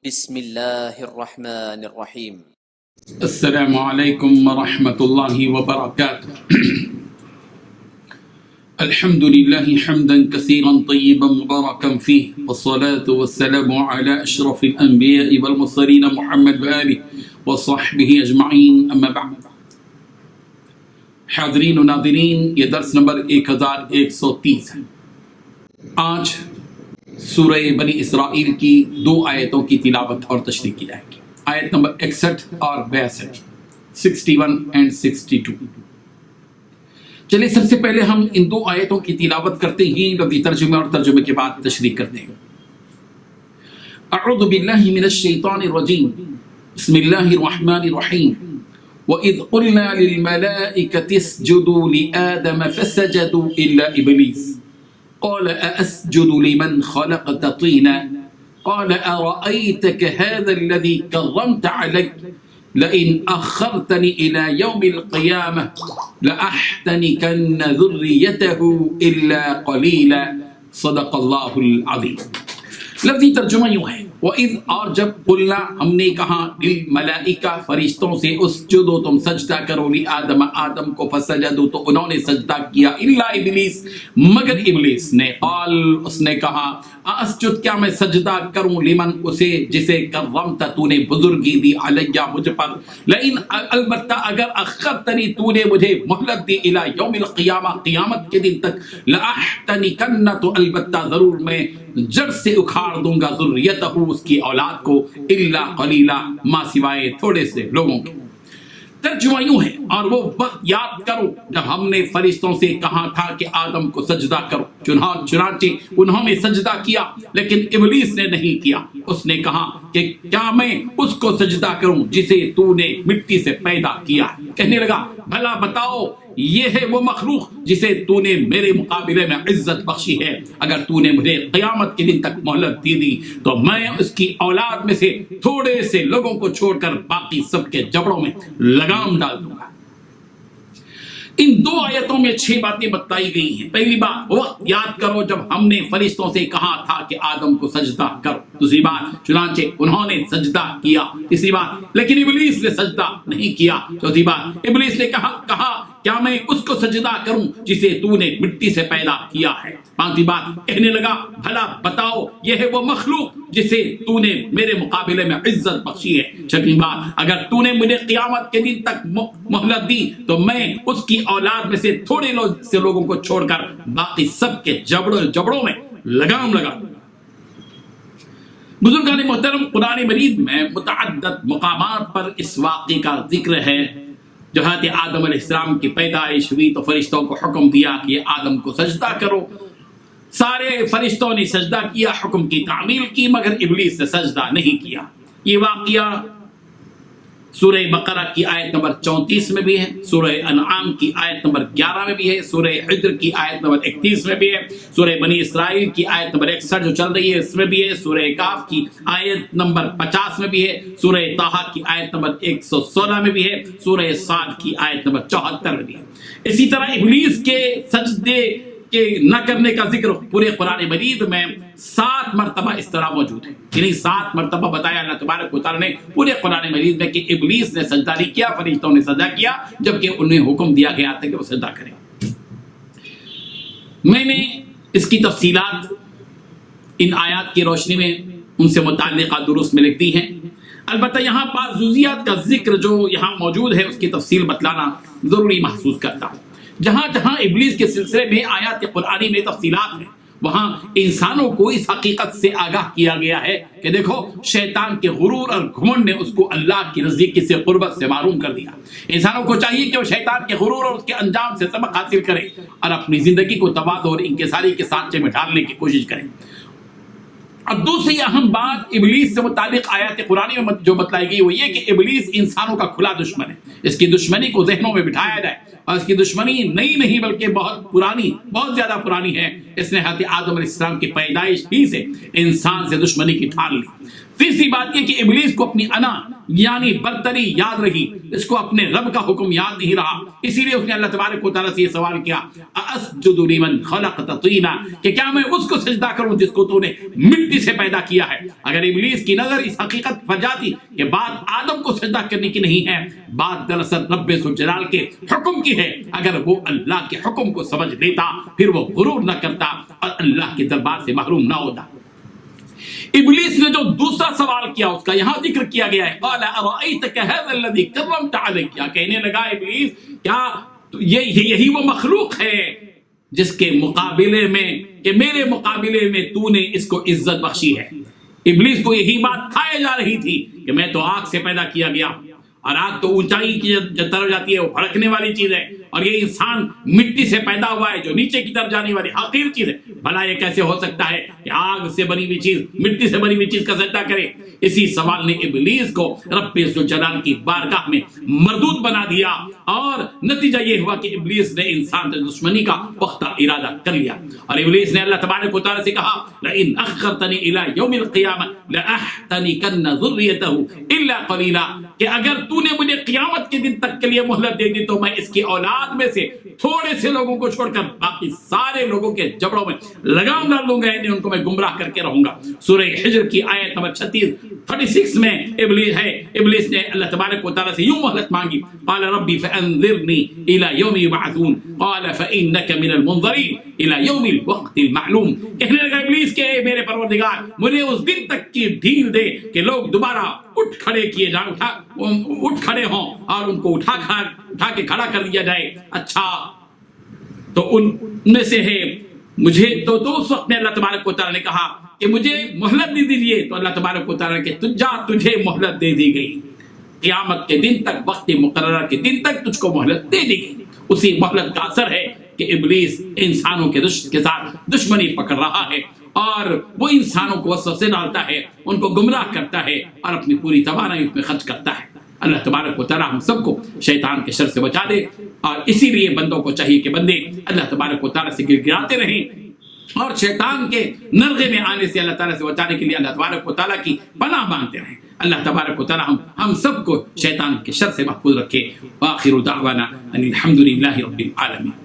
بسم اللہ الرحمن الرحیم۔ السلام علیکم ورحمۃ اللہ وبرکاتہ۔ الحمد للہ حمدا کثیرا طیبا مبارکا فیہ، والصلاة والسلام علی اشرف الانبیاء والمرسلین محمد وآلہ وصحبہ اجمعین، اما بعد۔ حاضرین و ناظرین، یہ درس نمبر 1130 ہے۔ آج سورہ بنی اسرائیل کی 2 آیتوں کی تلاوت اور تشریح کی جائے گی، آیت نمبر 61 اور 62، 61 and 62۔ چلیے سب سے پہلے ہم ان 2 آیتوں کی تلاوت کرتے ہی لفظی ترجمے اور ترجمے کے بعد تشریح کرتے ہیں۔ اعوذ باللہ من الشیطان الرجیم، بسم اللہ الرحمن الرحیم۔ وَإِذْ قُلْنَا لِلْمَلَائِكَةِ اسْجُدُوا لِآدَمَ فَسَجَدُوا إِلَّا إِبْلِيسَ قال أأسجد لمن خلقت طينا قال أرأيتك هذا الذي كرمت علي لئن أخرتني إلى يوم القيامة لأحتنكن ذريته إلا قليلا، صدق الله العظيم۔ لفظی ترجمہ یوں ہے، وَإِذْ اور جب قلنا ہم نے کہا، للملائکہ فرشتوں سے، اسجدو تم سجدہ کرو، لآدم آدم کو، فسجدو تو انہوں نے سجدہ کیا، الا ابلیس مگر ابلیس نے، قال اس نے کہا، اسجد کیا میں سجدہ کروں، لمن اسے جسے کرمت تو نے بزرگی دی، علیہ مجھ پر، لئن البتہ اگر اخرتنی تو نے مجھے مہلت دی، الی یوم القیامہ قیامت کے دن تک، لأحتنکن تو البتہ ضرور میں جڑ سے اکھاڑ دوں گا، ذریتہ اس کی اولاد کو، الا قلیلا ما سوائے تھوڑے سے لوگوں کے۔ ترجمہ یوں ہے، اور وہ وقت یاد کرو جب ہم نے فرشتوں سے کہا تھا کہ آدم کو سجدہ کرو، چنانچہ انہوں نے سجدہ کیا، لیکن ابلیس نے نہیں کیا۔ اس نے کہا کہ کیا میں اس کو سجدہ کروں جسے تو نے مٹی سے پیدا کیا۔ کہنے لگا، بھلا بتاؤ یہ ہے وہ مخلوق جسے تو نے میرے مقابلے میں عزت بخشی ہے، اگر تو نے مجھے قیامت کے دن تک مہلت دی تو میں اس کی اولاد میں سے تھوڑے سے لوگوں کو چھوڑ کر باقی سب کے جبڑوں میں لگام ڈال دوں گا۔ ان 2 آیتوں میں 6 باتیں بتائی گئی ہیں۔ پہلی بات، وقت یاد کرو جب ہم نے فرشتوں سے کہا تھا کہ آدم کو سجدہ کرو۔ دوسری بات، چنانچہ انہوں نے سجدہ کیا۔ تیسری بات، لیکن ابلیس نے سجدہ نہیں کیا۔ چوتھی بات، ابلیس نے کہا کیا میں اس کو سجدہ کروں جسے تو نے مٹی سے پیدا کیا ہے۔ پانچویں بات، کہنے لگا، بھلا بتاؤ یہ ہے وہ مخلوق جسے تو نے میرے مقابلے میں عزت بخشی ہے۔ چھٹی بات، اگر تو نے مجھے قیامت کے دن تک مہلت دی تو میں اس کی اولاد میں سے تھوڑے سے لوگوں کو چھوڑ کر باقی سب کے جبڑوں میں لگام لگا دوں۔ بزرگان محترم، قرآن مجید میں متعدد مقامات پر اس واقعے کا ذکر ہے۔ جب حضرت آدم علیہ السلام کی پیدائش ہوئی تو فرشتوں کو حکم دیا کہ آدم کو سجدہ کرو۔ سارے فرشتوں نے سجدہ کیا، حکم کی تعمیل کی، مگر ابلیس نے سجدہ نہیں کیا۔ یہ واقعہ سورہ بقرہ کی آیت نمبر 34 میں بھی ہے، سورہ انعام کی آیت نمبر 11 میں بھی ہے، سورہ حجر کی آیت نمبر 31 میں بھی ہے، سورہ بنی اسرائیل کی آیت نمبر 61 جو چل رہی ہے اس میں بھی ہے، سورہ کاف کی آیت نمبر 50 میں بھی ہے، سورہ طٰہٰ کی آیت نمبر 116 میں بھی ہے، سورہ صاد کی آیت نمبر 74 میں بھی ہے۔ اسی طرح ابلیس کے سجدے کے نہ کرنے کا ذکر پورے قرآن مجید میں 7 مرتبہ اس طرح موجود ہے، یعنی 7 مرتبہ بتایا اللہ تبارک و تعالیٰ نے پورے قرآن مجید میں کہ ابلیس نے سجدہ نہیں کیا، فرشتوں نے سجدہ کیا، جبکہ انہیں حکم دیا گیا تھا کہ وہ سجدہ کریں۔ میں نے اس کی تفصیلات ان آیات کی روشنی میں ان سے متعلقہ دروس میں لکھ دی ہیں۔ البتہ یہاں بعض جزئیات کا ذکر جو یہاں موجود ہے اس کی تفصیل بتلانا ضروری محسوس کرتا ہوں۔ جہاں جہاں ابلیس کے سلسلے میں آیات قرآنی میں تفصیلات ہیں، وہاں انسانوں کو اس حقیقت سے آگاہ کیا گیا ہے کہ دیکھو، شیطان کے غرور اور گھمنڈ نے اس کو اللہ کی نزدیکی سے قربت سے محروم کر دیا۔ انسانوں کو چاہیے کہ وہ شیطان کے غرور اور اس کے انجام سے سبق حاصل کریں اور اپنی زندگی کو تواضع اور انکساری کے سانچے میں ڈالنے کی کوشش کریں۔ اب دوسری اہم بات ابلیس سے متعلق آیات قرآنی میں جو بتلائی گئی وہ یہ کہ ابلیس انسانوں کا کھلا دشمن ہے۔ اس کی دشمنی کو ذہنوں میں بٹھایا جائے، اور اس کی دشمنی نئی نہیں بلکہ بہت پرانی، بہت زیادہ پرانی ہے۔ اس نے حضرت آدم علیہ السلام کی پیدائش ہی سے انسان سے دشمنی کی ٹھان لی۔ تیسری بات یہ کہ ابلیس کو اپنی انا یعنی برتری یاد رہی، اس کو اپنے رب کا حکم یاد نہیں رہا، اسی لیے اس نے اللہ تبارک و تعالیٰ سے یہ سوال کیا اسجد لمن خلقت طینا، کہ کیا میں اس کو سجدہ کروں جس کو تو نے مٹی سے پیدا کیا ہے۔ اگر ابلیس کی نظر اس حقیقت پر جاتی کہ بات آدم کو سجدہ کرنے کی نہیں ہے، بات دراصل رب ذوالجلال کے حکم کی ہے، اگر وہ اللہ کے حکم کو سمجھ لیتا پھر وہ غرور نہ کرتا اور اللہ کے دربار سے محروم نہ ہوتا۔ ابلیس نے جو دوسرا سوال کیا اس کا یہاں ذکر کیا گیا ہے، قال ارأیتک ھذا الذی کرمت علی، کیا کہنے لگا ابلیس کیا یہی وہ مخلوق ہے جس کے مقابلے میں کہ میرے مقابلے میں تو نے اس کو عزت بخشی ہے۔ ابلیس کو یہی بات کھائے جا رہی تھی کہ میں تو آگ سے پیدا کیا گیا، اور آگ تو اونچائی کی طرف جاتی ہے، وہ بھڑکنے والی چیز ہے، اور یہ انسان مٹی سے پیدا ہوا ہے جو نیچے کی طرف جانے والی حقیر چیز ہے، بھلا یہ کیسے ہو سکتا ہے کہ آگ سے بنی ہوئی چیز مٹی سے بنی ہوئی چیز کا سجدہ کرے؟ اسی سوال نے ابلیس کو رب ذوالجلال کی بارگاہ میں مردود بنا دیا، اور نتیجہ یہ ہوا کہ ابلیس نے انسان سے دشمنی کا پختہ ارادہ کر لیا، اور ابلیس نے اللہ تبارک و تعالیٰ سے کہا لئن اخرتنی الی یوم القیامہ لاحتنکن ذریتہ الا قلیلا، کہ اگر تو نے مجھے قیامت کے دن تک کے لیے مہلت دے دی تو میں اس کی اولاد میں سے تھوڑے سے لوگوں کو چھوڑ کر باقی سارے لوگوں کے جبڑوں میں لگام ڈال دوں گا، یعنی ان کو میں گمراہ کر کے رہوں گا۔ سورہ حجر کی آیت نمبر 36 میں ابلیس نے اللہ تبارک و تعالیٰ سے یوں مہلت مانگی، قال ربی فانذرنی الی یوم یبعثون قال فانک من المنظرین الی یوم الوقت المعلوم، کہنے لگا ابلیس کہ میرے پروردگار مجھے اس دن تک کی ڈھیل دے کہ لوگ دوبارہ اٹھ کھڑے ہوں اور ان کو اٹھا کے کھڑا کر دیا جائے۔ اچھا تو ان میں سے ہے مجھے تو اس وقت میں اللہ تبارک و تعالیٰ نے کہا کہ مجھے مہلت دے دیجیے، تو اللہ تبارک و تعالیٰ نے کہا تجھے مہلت دے دی گئی، قیامت کے دن تک، وقت مقررہ کے دن تک تجھ کو مہلت دے دی گئی۔ اسی مہلت کا اثر ہے کہ ابلیس انسانوں کے ساتھ دشمنی پکڑ رہا ہے، اور وہ انسانوں کو وسوسے ڈالتا ہے، ان کو گمراہ کرتا ہے، اور اپنی پوری توانائی اس میں خرچ کرتا ہے۔ اللہ تبارک و تعالیٰ ہم سب کو شیطان کے شر سے بچا دے، اور اسی لیے بندوں کو چاہیے کہ بندے اللہ تبارک و تعالیٰ سے گڑگڑاتے رہیں، اور شیطان کے نرغے میں آنے سے اللہ تعالیٰ سے بچانے کے لیے اللہ تبارک و تعالیٰ کی پناہ مانگتے رہیں۔ اللہ تبارک و تعالیٰ ہم سب کو شیطان کے شر سے محفوظ رکھے۔ وآخر دعوانا ان الحمد للہ رب العالمین۔